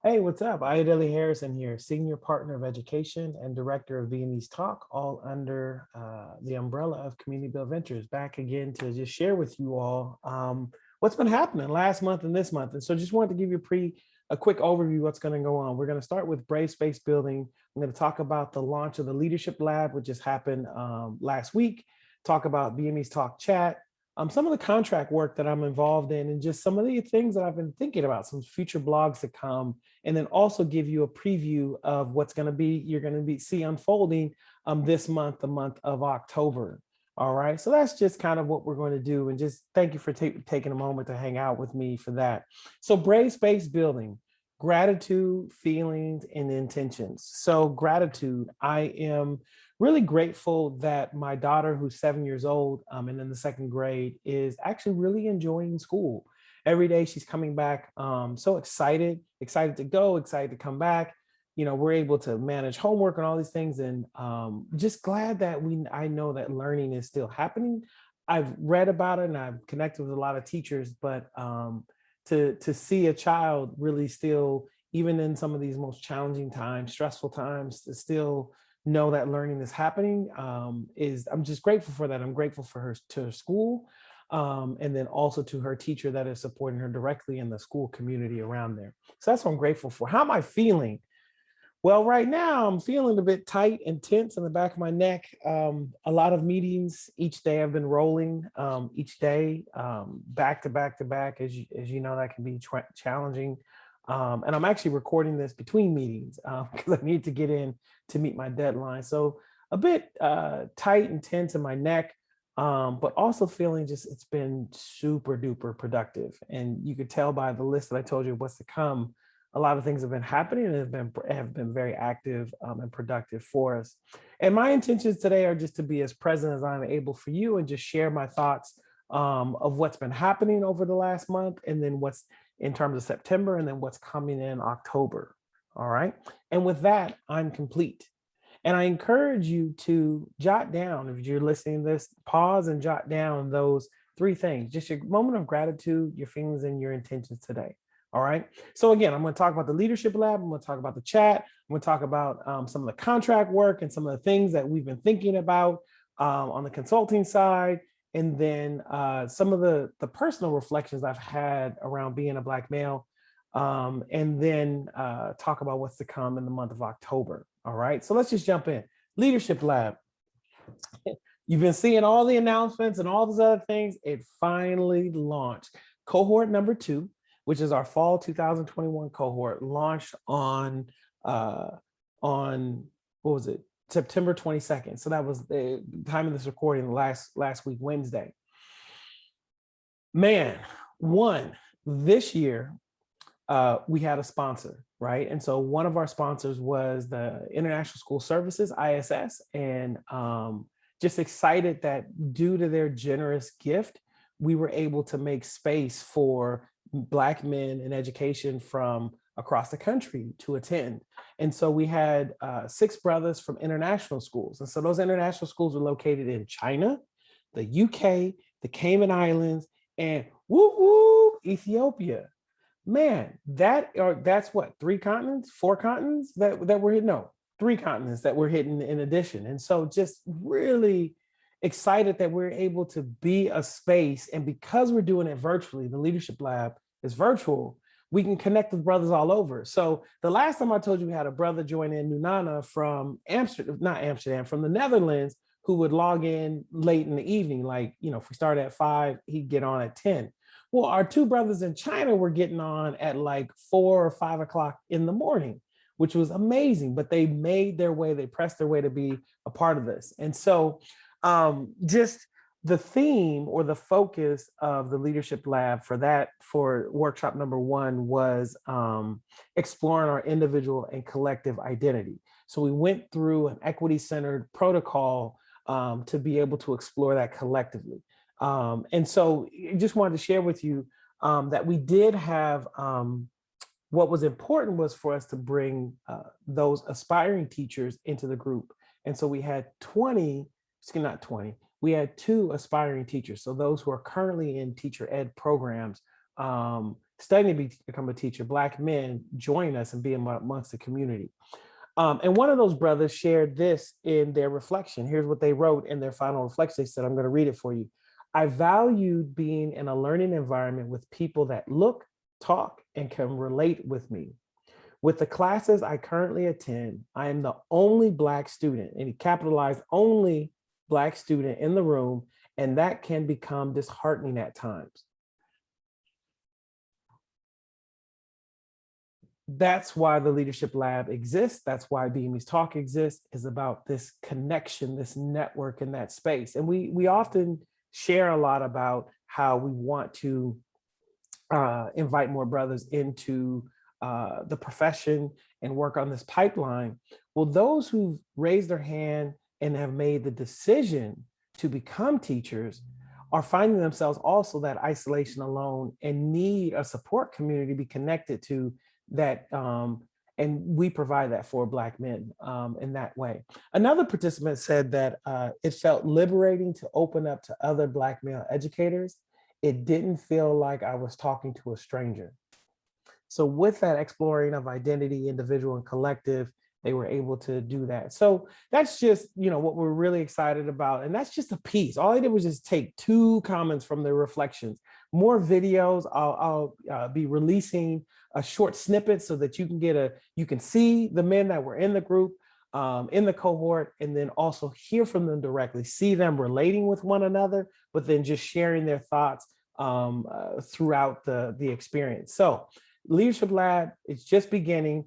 Hey, what's up? Ayodele Harrison here, Senior Partner of Education and Director of Viennese Talk, all under the umbrella of CommunityBuild Ventures. Back again to just share with you all what's been happening last month and this month. And so just wanted to give you a quick overview of what's going to go on. We're going to start with Brave Space Building. I'm going to talk about the launch of the Leadership Lab, which just happened last week, talk about Viennese Talk Chat, some of the contract work that I'm involved in, and just some of the things that I've been thinking about, some future blogs to come, and then also give you a preview of what's going to be, you're going to be see unfolding this month, the month of October. All right, so that's just kind of what we're going to do, and just thank you for taking a moment to hang out with me for that. So Brave Space Building, gratitude, feelings, and intentions. So gratitude, I am really grateful that my daughter, who's 7 years old and in the second grade, is actually really enjoying school. Every day she's coming back, so excited to go, excited to come back. You know, we're able to manage homework and all these things, and just glad that I know that learning is still happening. I've read about it and I've connected with a lot of teachers, but to see a child really still, even in some of these most challenging times, stressful times, to still know that learning is happening I'm just grateful for that. I'm grateful for her, to her school, and then also to her teacher that is supporting her directly in the school community around there. So that's what I'm grateful for. How am I feeling? Well, right now I'm feeling a bit tight and tense in the back of my neck. A lot of meetings each day. I've been rolling each day, back to back to back. As you know, that can be challenging. And I'm actually recording this between meetings because I need to get in to meet my deadline. So a bit tight and tense in my neck, but also feeling just, it's been super duper productive. And you could tell by the list that I told you what's to come, a lot of things have been happening and have been very active and productive for us. And my intentions today are just to be as present as I'm able for you and just share my thoughts of what's been happening over the last month, and then what's in terms of September, and then what's coming in October. All right. And with that, I'm complete. And I encourage you to jot down, if you're listening to this, pause and jot down those three things, just your moment of gratitude, your feelings, and your intentions today. All right. So again, I'm going to talk about the Leadership Lab. I'm going to talk about the chat. I'm going to talk about some of the contract work and some of the things that we've been thinking about on the consulting side. And then some of the personal reflections I've had around being a Black male. And then talk about what's to come in the month of October. All right. So let's just jump in. Leadership Lab. You've been seeing all the announcements and all those other things. It finally launched. Cohort number 2, which is our fall 2021 cohort, launched on what was it, September 22nd. So that was the time of this recording, last week, Wednesday. Man, this year we had a sponsor, right? And so one of our sponsors was the International School Services, ISS, and just excited that due to their generous gift, we were able to make space for Black men in education from across the country to attend. And so we had 6 brothers from international schools. And so those international schools were located in China, the UK, the Cayman Islands, and Ethiopia. Man, that's what, 3 continents, 4 continents that we're hitting? No, 3 continents that we're hitting in addition. And so just really excited that we're able to be a space. And because we're doing it virtually, the Leadership Lab is virtual, we can connect with brothers all over. So the last time I told you, we had a brother join in, Nunana, from from the Netherlands, who would log in late in the evening. Like, you know, if we started at 5, he'd get on at 10. Well, our 2 brothers in China were getting on at like 4 or 5 o'clock in the morning, which was amazing. But they made their way, they pressed their way to be a part of this. And so just the theme or the focus of the Leadership Lab for workshop number 1 was exploring our individual and collective identity. So we went through an equity-centered protocol to be able to explore that collectively. And so I just wanted to share with you that we did have, what was important was for us to bring those aspiring teachers into the group. And so we had we had 2 aspiring teachers. So those who are currently in teacher ed programs studying to become a teacher, Black men join us and be amongst the community. And one of those brothers shared this in their reflection. Here's what they wrote in their final reflection. They said, I'm going to read it for you. I valued being in a learning environment with people that look, talk, and can relate with me. With the classes I currently attend, I am the only Black student, and he capitalized only Black student in the room, and that can become disheartening at times. That's why the Leadership Lab exists. That's why BME's Talk exists, is about this connection, this network in that space. And we often share a lot about how we want to invite more brothers into the profession and work on this pipeline. Well, those who've raised their hand and have made the decision to become teachers are finding themselves also that isolation alone and need a support community to be connected to that. And we provide that for Black men in that way. Another participant said that it felt liberating to open up to other Black male educators. It didn't feel like I was talking to a stranger. So with that exploring of identity, individual and collective, they were able to do that. So that's just, what we're really excited about. And that's just a piece. All I did was just take 2 comments from their reflections. More videos, I'll be releasing a short snippet so that you can see the men that were in the group, in the cohort, and then also hear from them directly, see them relating with one another, but then just sharing their thoughts throughout the experience. So Leadership Lab, it's just beginning.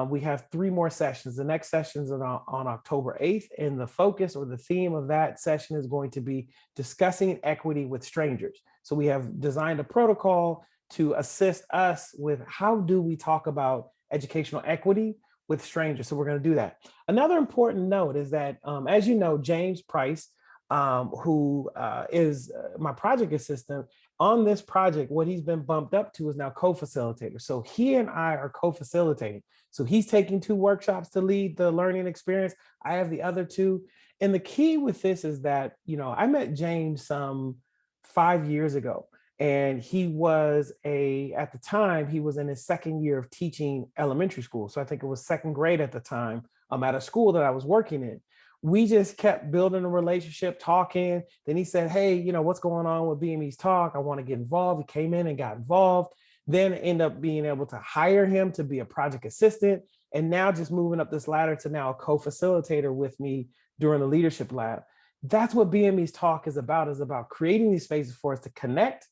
We have 3 more sessions. The next session is on October 8th, and the focus or the theme of that session is going to be discussing equity with strangers. So we have designed a protocol to assist us with how do we talk about educational equity with strangers. So we're going to do that. Another important note is that, as you know, James Price, who is my project assistant on this project, what he's been bumped up to is now co-facilitator. So he and I are co-facilitating. So he's taking 2 workshops to lead the learning experience. I have the other 2. And the key with this is that, I met James some 5 years ago, and he was at the time, he was in his 2nd year of teaching elementary school. So I think it was 2nd grade at the time, at a school that I was working in. We just kept building a relationship, talking. Then he said, hey, what's going on with BME's Talk? I want to get involved. He came in and got involved, then end up being able to hire him to be a project assistant. And now just moving up this ladder to now a co-facilitator with me during the Leadership Lab. That's what BME's Talk is about creating these spaces for us to connect,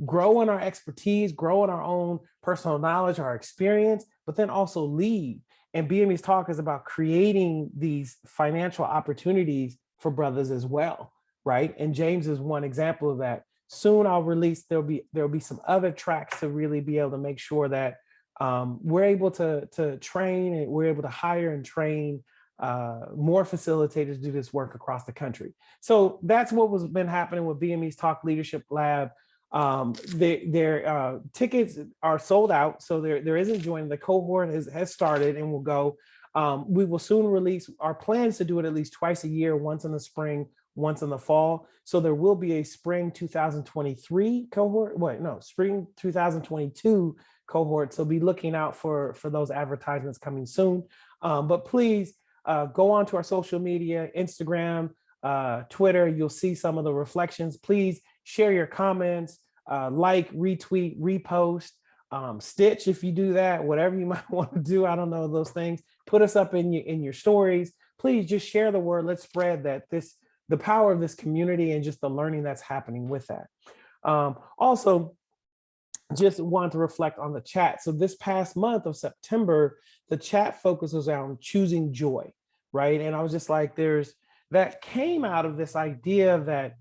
grow in our expertise, grow in our own personal knowledge, our experience, but then also lead. And BME's Talk is about creating these financial opportunities for brothers as well, right? And James is one example of that. Soon I'll release, there'll be some other tracks to really be able to make sure that we're able to train, and we're able to hire and train more facilitators to do this work across the country. So that's what was been happening with BME's Talk Leadership Lab. Their tickets are sold out, so there isn't joining. The cohort has started and will go. We will soon release our plans to do it at least twice a year, once in the spring, once in the fall. So there will be a spring 2023 cohort. Spring 2022 cohort. So be looking out for those advertisements coming soon. But please go on to our social media, Instagram, Twitter. You'll see some of the reflections. Please share your comments, like, retweet, repost, stitch if you do that, whatever you might want to do. I don't know those things. Put us up in your stories. Please just share the word. Let's spread that the power of this community and just the learning that's happening with that. Also, just want to reflect on the chat. So this past month of September, the chat focuses on choosing joy, right? And I was just like, that came out of this idea that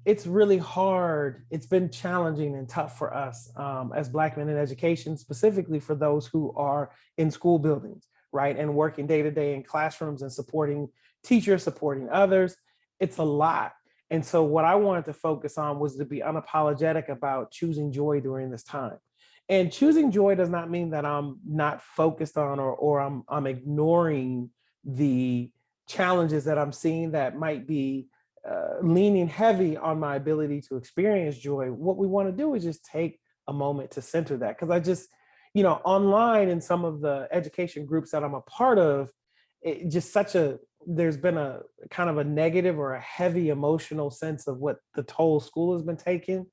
it's really hard. It's been challenging and tough for us as Black men in education, specifically for those who are in school buildings, right? And working day to day in classrooms and supporting teachers, supporting others. It's a lot. And so what I wanted to focus on was to be unapologetic about choosing joy during this time. And choosing joy does not mean that I'm not focused on or I'm ignoring the challenges that I'm seeing that might be leaning heavy on my ability to experience joy. What we want to do is just take a moment to center that. Because I just, online in some of the education groups that I'm a part of, it just there's been a kind of a negative or a heavy emotional sense of what the toll school has been taking.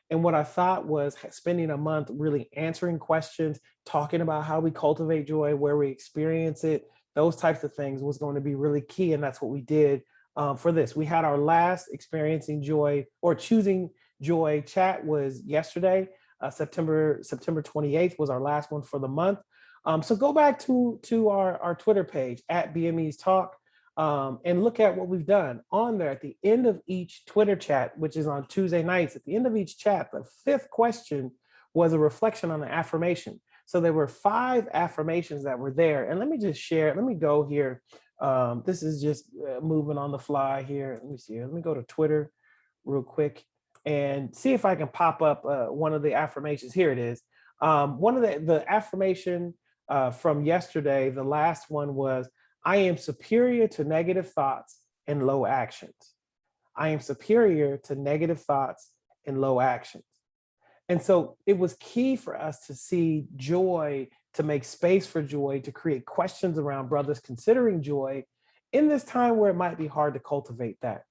And what I thought was spending a month really answering questions, talking about how we cultivate joy, where we experience it, those types of things was going to be really key. And that's what we did for this. We had our last experiencing joy or choosing joy chat was yesterday. September 28th was our last one for the month. So go back to our Twitter page at BME's Talk and look at what we've done on there. At the end of each Twitter chat, which is on Tuesday nights, at the end of each chat, the fifth question was a reflection on the affirmation. So there were 5 affirmations that were there. And let me just share, let me go here. This is just moving on the fly here. Let me see here. Let me go to Twitter real quick and see if I can pop up one of the affirmations. Here it is. One of the affirmation from yesterday, the last one was, I am superior to negative thoughts and low actions. I am superior to negative thoughts and low actions. And so it was key for us to see joy, to make space for joy, to create questions around brothers considering joy in this time where it might be hard to cultivate that.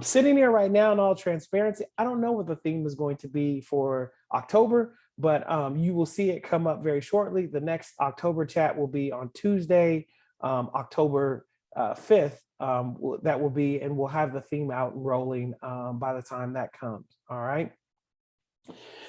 Sitting here right now in all transparency, I don't know what the theme is going to be for October, but you will see it come up very shortly. The next October chat will be on Tuesday, October 5th. That will be, and we'll have the theme out and rolling by the time that comes. All right.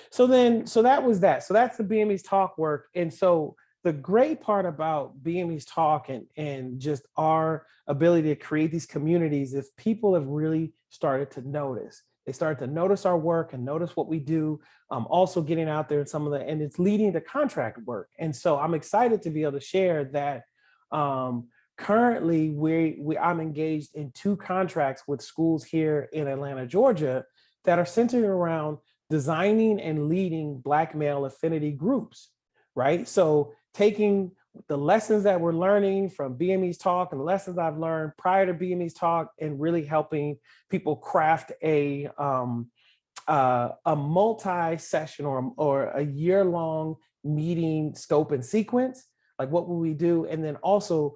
So that was that. So that's the BME's Talk work. And so the great part about BME's Talk and just our ability to create these communities is people have really started to notice. They started to notice our work and notice what we do. Also getting out there and it's leading to contract work. And so I'm excited to be able to share that currently I'm engaged in 2 contracts with schools here in Atlanta, Georgia, that are centered around designing and leading Black male affinity groups, right? So taking the lessons that we're learning from BME's Talk and the lessons I've learned prior to BME's Talk and really helping people craft a multi-session or a year-long meeting scope and sequence, like what will we do? And then also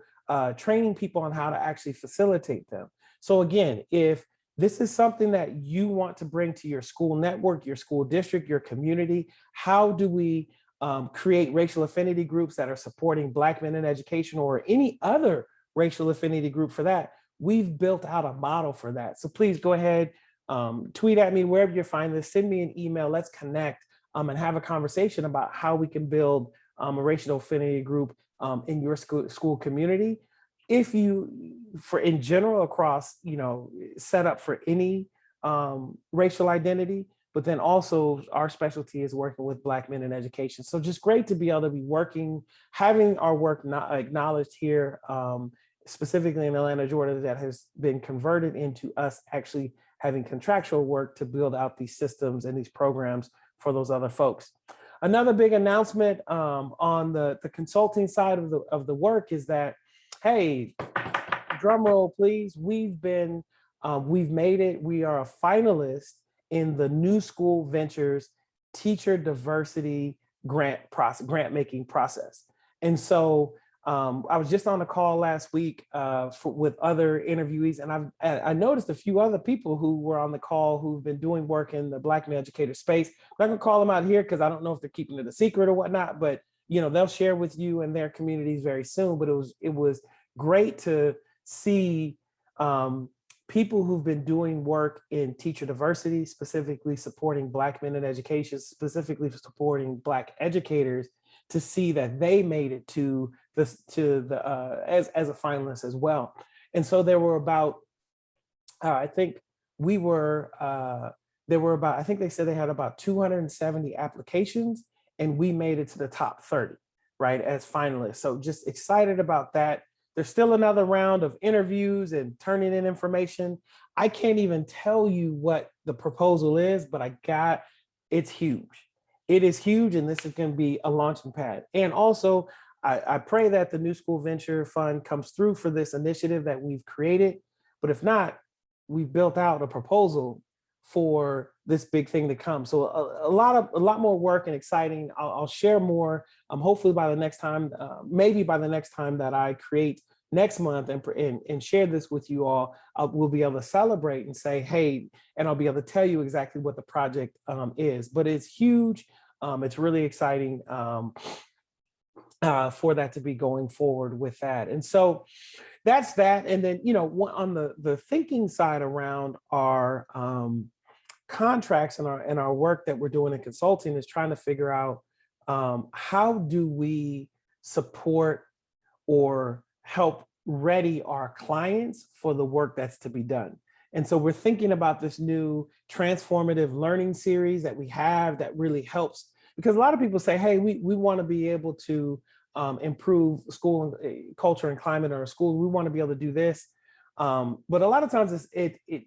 training people on how to actually facilitate them. So again, if this is something that you want to bring to your school network, your school district, your community, how do we create racial affinity groups that are supporting Black men in education or any other racial affinity group for that? We've built out a model for that. So please go ahead, tweet at me wherever you find this, send me an email, let's connect and have a conversation about how we can build a racial affinity group in your school community. If in general across, set up for any racial identity, but then also our specialty is working with Black men in education. So just great to be able to be having our work not acknowledged here, specifically in Atlanta, Georgia, that has been converted into us actually having contractual work to build out these systems and these programs for those other folks. Another big announcement on the consulting side of the work is that, hey, drum roll, please. We've made it. We are a finalist in the New School Ventures teacher diversity grant making process. And so I was just on a call last week with other interviewees, and I noticed a few other people who were on the call who've been doing work in the Black male educator space. I'm not gonna call them out here because I don't know if they're keeping it a secret or whatnot, but they'll share with you and their communities very soon. But it was great to see people who've been doing work in teacher diversity, specifically supporting Black men in education, specifically supporting Black educators, to see that they made it to as a finalist as well. And so there were about, I think they said they had about 270 applications, and we made it to the top 30, right, as finalists. So just excited about that. There's still another round of interviews and turning in information. I can't even tell you what the proposal is, but it's huge. It is huge, and this is going to be a launching pad. And also, I pray that the New School Venture Fund comes through for this initiative that we've created. But if not, we've built out a proposal for this big thing to come. So a lot more work and exciting. I'll share more. Hopefully by the next time, maybe by the next time that I create next month and share this with you all, we'll be able to celebrate and say, hey, and I'll be able to tell you exactly what the project is. But it's huge. It's really exciting for that to be going forward with that. And so that's that. And then, on the thinking side around our contracts and our work that we're doing in consulting is trying to figure out how do we support or help ready our clients for the work that's to be done. And so we're thinking about this new transformative learning series that we have that really helps, because a lot of people say, hey, we want to be able to improve school culture and climate in our school. We want to be able to do this. But a lot of times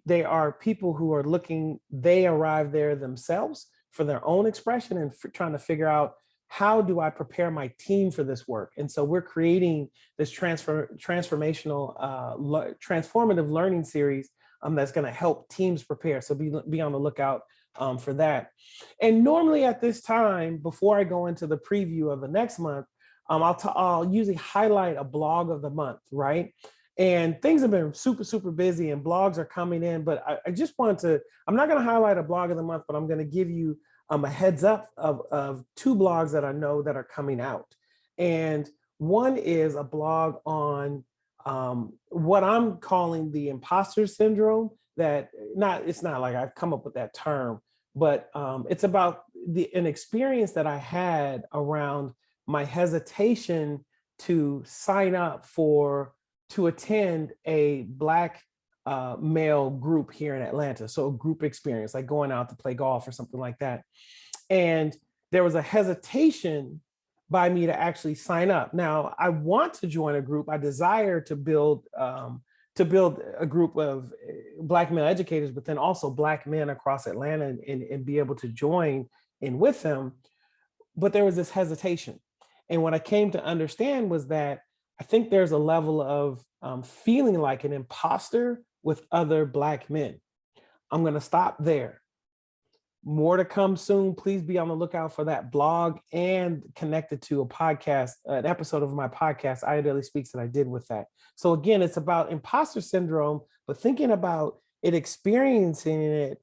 they are people who are looking, they arrive there themselves for their own expression and trying to figure out, how do I prepare my team for this work? And so we're creating this transformative learning series that's going to help teams prepare. So be on the lookout for that. And normally at this time, before I go into the preview of the next month, I'll usually highlight a blog of the month, right? And things have been super, super busy and blogs are coming in, but I just wanted to, I'm not going to highlight a blog of the month, but I'm going to give you a heads up of two blogs that I know that are coming out. And one is a blog on what I'm calling the imposter syndrome, it's not like I've come up with that term, but it's about an experience that I had around my hesitation to sign up to attend a Black male group here in Atlanta. So a group experience, like going out to play golf or something like that. And there was a hesitation by me to actually sign up. Now, I want to join a group. I desire to build a group of Black male educators, but then also Black men across Atlanta and be able to join in with them. But there was this hesitation. And what I came to understand was that I think there's a level of feeling like an imposter with other Black men. I'm going to stop there. More to come soon. Please be on the lookout for that blog and connected to a podcast, an episode of my podcast, Ideally Speaks, that I did with that. So again, it's about imposter syndrome, but thinking about it, experiencing it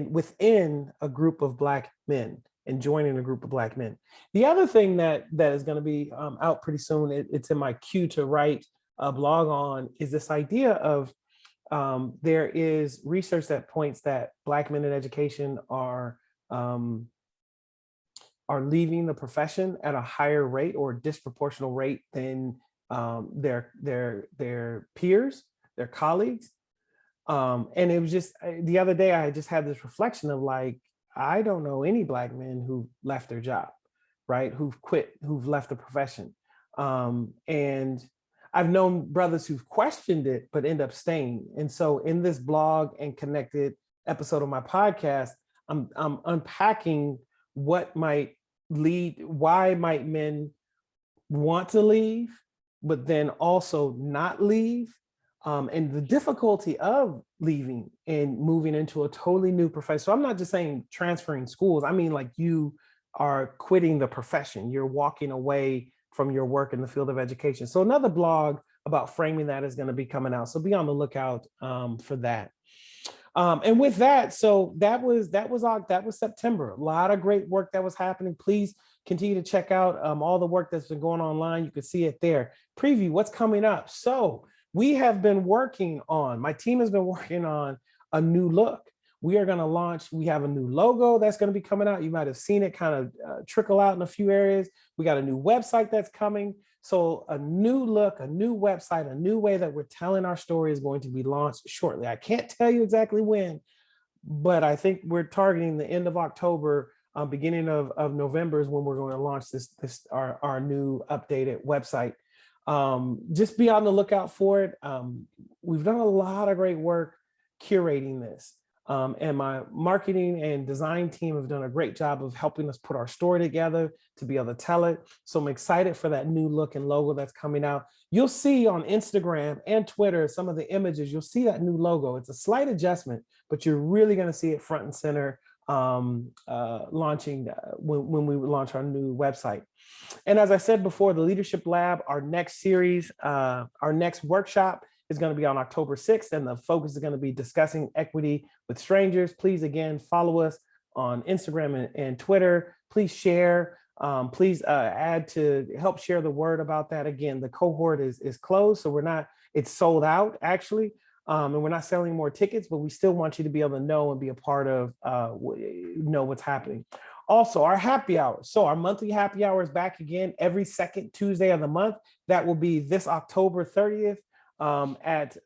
within a group of Black men and joining a group of Black men. The other thing that is going to be out pretty soon, it's in my queue to write a blog on, is this idea of there is research that points that Black men in education are leaving the profession at a higher rate or disproportional rate than their peers, their colleagues. And it was just the other day, I just had this reflection of like, I don't know any Black men who left their job, right? Who've quit, who've left the profession. And I've known brothers who've questioned it, but end up staying. And so in this blog and connected episode of my podcast, I'm unpacking what might lead, why might men want to leave, but then also not leave, and the difficulty of leaving and moving into a totally new profession. So I'm not just saying transferring schools. I mean, like, you are quitting the profession. You're walking away from your work in the field of education. So another blog about framing that is going to be coming out. So be on the lookout for that. And with that, so that was September. A lot of great work that was happening. Please continue to check out all the work that's been going online. You can see it there. Preview what's coming up. So we have been working on, my team has been working on a new look. We are going to launch, we have a new logo that's going to be coming out. You might have seen it kind of trickle out in a few areas. We got a new website that's coming. So a new look, a new website, a new way that we're telling our story is going to be launched shortly. I can't tell you exactly when, but I think we're targeting the end of October, beginning of November is when we're going to launch our new updated website. Just be on the lookout for it. We've done a lot of great work curating this. And my marketing and design team have done a great job of helping us put our story together to be able to tell it. So I'm excited for that new look and logo that's coming out. You'll see on Instagram and Twitter, some of the images, you'll see that new logo. It's a slight adjustment, but you're really going to see it front and center launching when we launch our new website. And as I said before, the Leadership Lab, our next series, our next workshop is going to be on October 6th, and the focus is going to be discussing equity with strangers. Please, again, follow us on Instagram and Twitter. Please share. Please add to help share the word about that. Again, the cohort is closed, so it's sold out actually. And we're not selling more tickets, but we still want you to be able to know and be a part of, know what's happening. Also, our happy hour. So our monthly happy hour is back again every second Tuesday of the month. That will be this October 30th at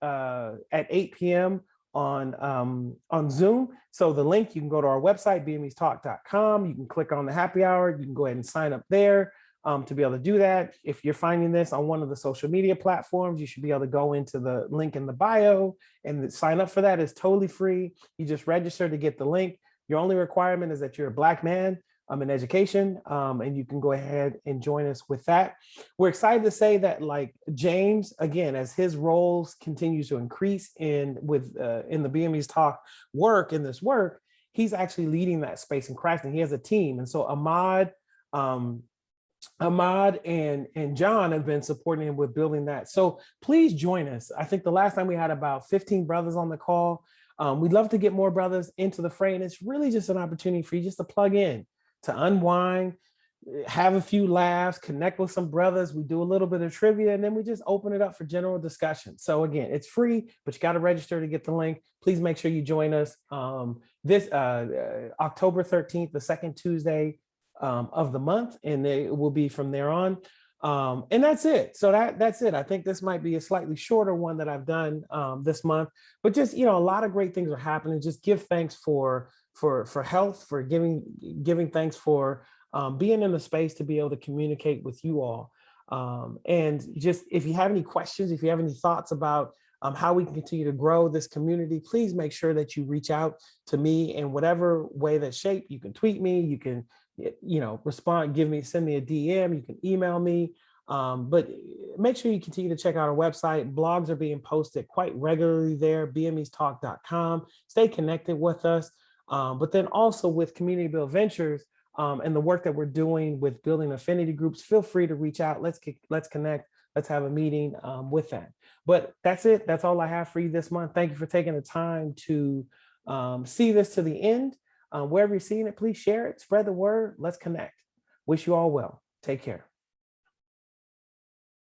8 p.m. on Zoom. So the link, you can go to our website, bmestalk.com. You can click on the happy hour. You can go ahead and sign up there to be able to do that. If you're finding this on one of the social media platforms, you should be able to go into the link in the bio and sign up for that. It's totally free. You just register to get the link. Your only requirement is that you're a Black man in education, and you can go ahead and join us with that. We're excited to say that, like James, again, as his roles continues to increase in the BME's Talk work, in this work, he's actually leading that space and crafting. He has a team, and so Ahmad and John have been supporting him with building that. So please join us. I think the last time we had about 15 brothers on the call. We'd love to get more brothers into the fray, and it's really just an opportunity for you just to plug in, to unwind, have a few laughs, connect with some brothers. We do a little bit of trivia, and then we just open it up for general discussion. So again, it's free, but you got to register to get the link. Please make sure you join us this October 13th, the second Tuesday of the month, and it will be from there on. And that's it. So that's it. I think this might be a slightly shorter one that I've done this month, but just, a lot of great things are happening. Just give thanks for health, for giving thanks for being in the space to be able to communicate with you all. And just, if you have any questions, if you have any thoughts about how we can continue to grow this community, please make sure that you reach out to me in whatever way that shape. You can tweet me, you can respond, send me a DM, you can email me, but make sure you continue to check out our website. Blogs are being posted quite regularly there, bmestalk.com. Stay connected with us, but then also with CommunityBuild Ventures and the work that we're doing with building affinity groups. Feel free to reach out. Let's connect. Let's have a meeting with that. But that's it. That's all I have for you this month. Thank you for taking the time to see this to the end. Wherever you're seeing it, please share it, spread the word. Let's connect. Wish you all well. Take care.